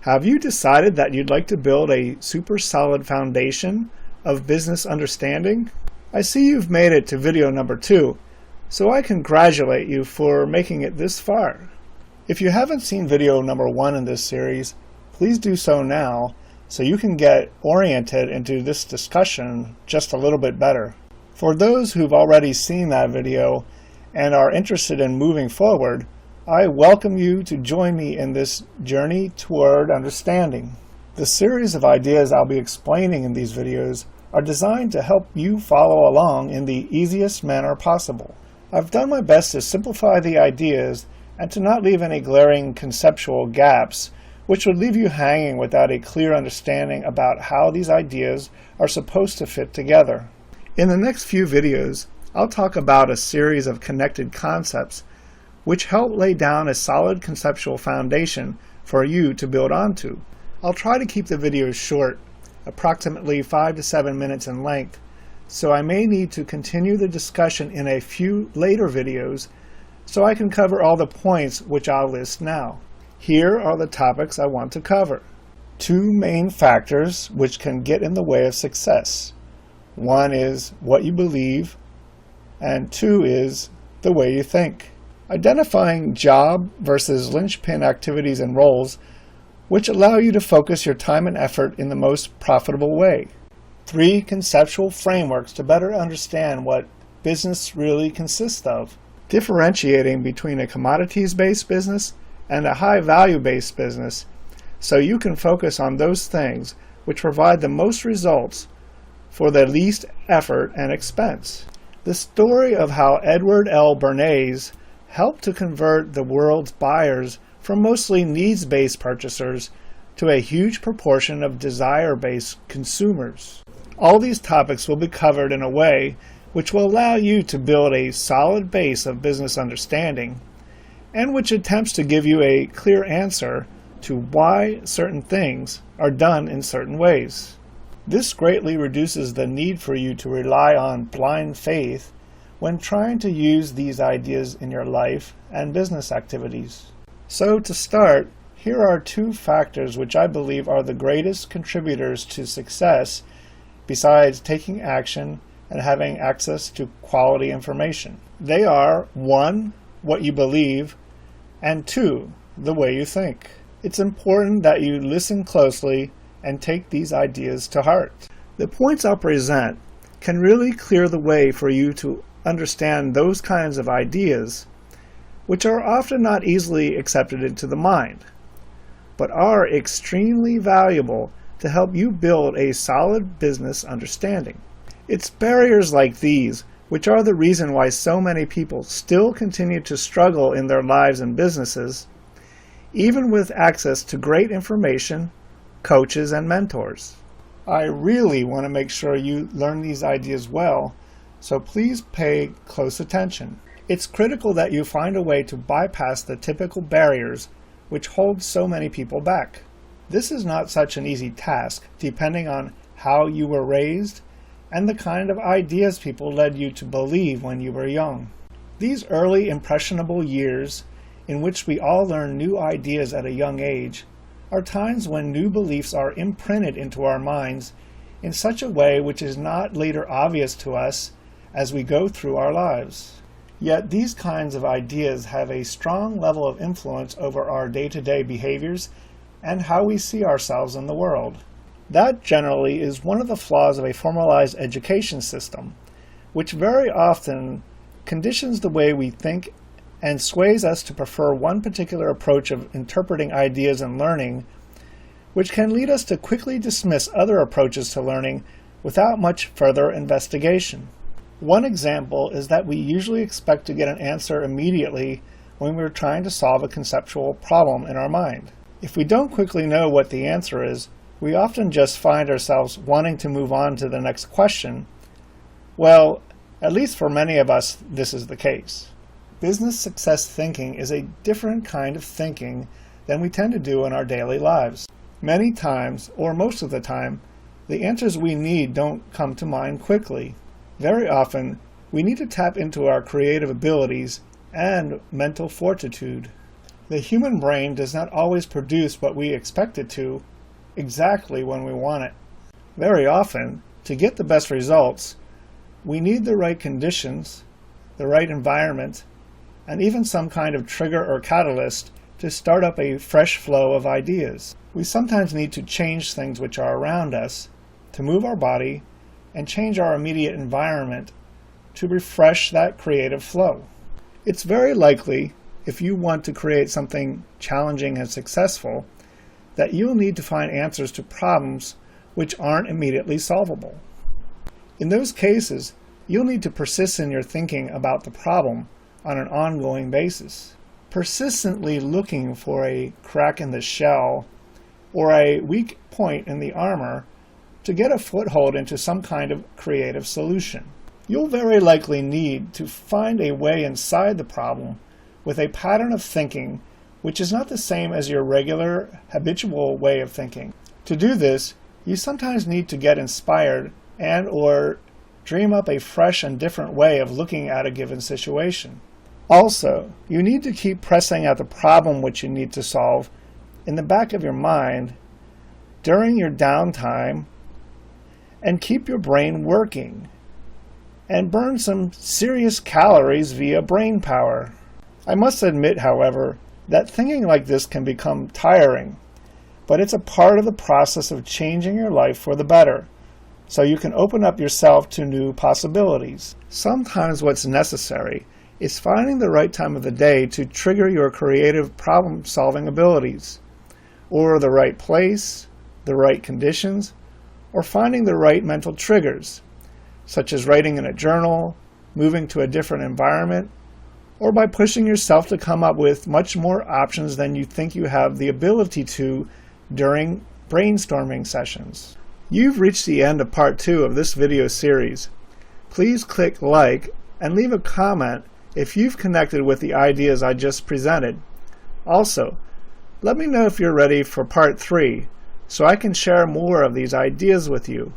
Have you decided that you'd like to build a super solid foundation of business understanding? I see you've made it to video number 2, so I congratulate you for making it this far. If you haven't seen video number 1 in this series, please do so now so you can get oriented into this discussion just a little bit better. For those who've already seen that video and are interested in moving forward, I welcome you to join me in this journey toward understanding. The series of ideas I'll be explaining in these videos are designed to help you follow along in the easiest manner possible. I've done my best to simplify the ideas and to not leave any glaring conceptual gaps which would leave you hanging without a clear understanding about how these ideas are supposed to fit together. In the next few videos, I'll talk about a series of connected concepts which help lay down a solid conceptual foundation for you to build onto. I'll try to keep the videos short, approximately 5 to 7 minutes in length, so I may need to continue the discussion in a few later videos so I can cover all the points which I'll list now. Here are the topics I want to cover. 2 main factors which can get in the way of success. 1 is what you believe, and 2 is the way you think. Identifying job versus linchpin activities and roles which allow you to focus your time and effort in the most profitable way. 3 conceptual frameworks to better understand what business really consists of. Differentiating between a commodities-based business and a high-value-based business so you can focus on those things which provide the most results for the least effort and expense. The story of how Edward L. Bernays helped to convert the world's buyers from mostly needs-based purchasers to a huge proportion of desire-based consumers. All these topics will be covered in a way which will allow you to build a solid base of business understanding and which attempts to give you a clear answer to why certain things are done in certain ways. This greatly reduces the need for you to rely on blind faith when trying to use these ideas in your life and business activities. So to start, here are 2 factors which I believe are the greatest contributors to success besides taking action and having access to quality information. They are 1, what you believe, and 2, the way you think. It's important that you listen closely and take these ideas to heart. The points I'll present can really clear the way for you to understand those kinds of ideas, which are often not easily accepted into the mind, but are extremely valuable to help you build a solid business understanding. It's barriers like these which are the reason why so many people still continue to struggle in their lives and businesses, even with access to great information, coaches, and mentors. I really want to make sure you learn these ideas well, so please pay close attention. It's critical that you find a way to bypass the typical barriers which hold so many people back. This is not such an easy task, depending on how you were raised and the kind of ideas people led you to believe when you were young. These early impressionable years, in which we all learn new ideas at a young age, are times when new beliefs are imprinted into our minds in such a way which is not later obvious to us as we go through our lives. Yet these kinds of ideas have a strong level of influence over our day-to-day behaviors and how we see ourselves in the world. That generally is one of the flaws of a formalized education system, which very often conditions the way we think and sways us to prefer one particular approach of interpreting ideas and learning, which can lead us to quickly dismiss other approaches to learning without much further investigation. One example is that we usually expect to get an answer immediately when we're trying to solve a conceptual problem in our mind. If we don't quickly know what the answer is, we often just find ourselves wanting to move on to the next question. Well, at least for many of us, this is the case. Business success thinking is a different kind of thinking than we tend to do in our daily lives. Many times, or most of the time, the answers we need don't come to mind quickly. Very often, we need to tap into our creative abilities and mental fortitude. The human brain does not always produce what we expect it to exactly when we want it. Very often, to get the best results, we need the right conditions, the right environment, and even some kind of trigger or catalyst to start up a fresh flow of ideas. We sometimes need to change things which are around us, to move our body, and change our immediate environment to refresh that creative flow. It's very likely, if you want to create something challenging and successful, that you'll need to find answers to problems which aren't immediately solvable. In those cases, you'll need to persist in your thinking about the problem on an ongoing basis, persistently looking for a crack in the shell or a weak point in the armor to get a foothold into some kind of creative solution. You'll very likely need to find a way inside the problem with a pattern of thinking which is not the same as your regular, habitual way of thinking. To do this, you sometimes need to get inspired and/or dream up a fresh and different way of looking at a given situation. Also, you need to keep pressing at the problem which you need to solve in the back of your mind during your downtime and keep your brain working and burn some serious calories via brain power. I must admit, however, that thinking like this can become tiring, but it's a part of the process of changing your life for the better, so you can open up yourself to new possibilities. Sometimes what's necessary is finding the right time of the day to trigger your creative problem-solving abilities, or the right place, the right conditions, or finding the right mental triggers, such as writing in a journal, moving to a different environment, or by pushing yourself to come up with much more options than you think you have the ability to during brainstorming sessions. You've reached the end of part 2 of this video series. Please click like and leave a comment if you've connected with the ideas I just presented. Also, let me know if you're ready for part 3 so I can share more of these ideas with you.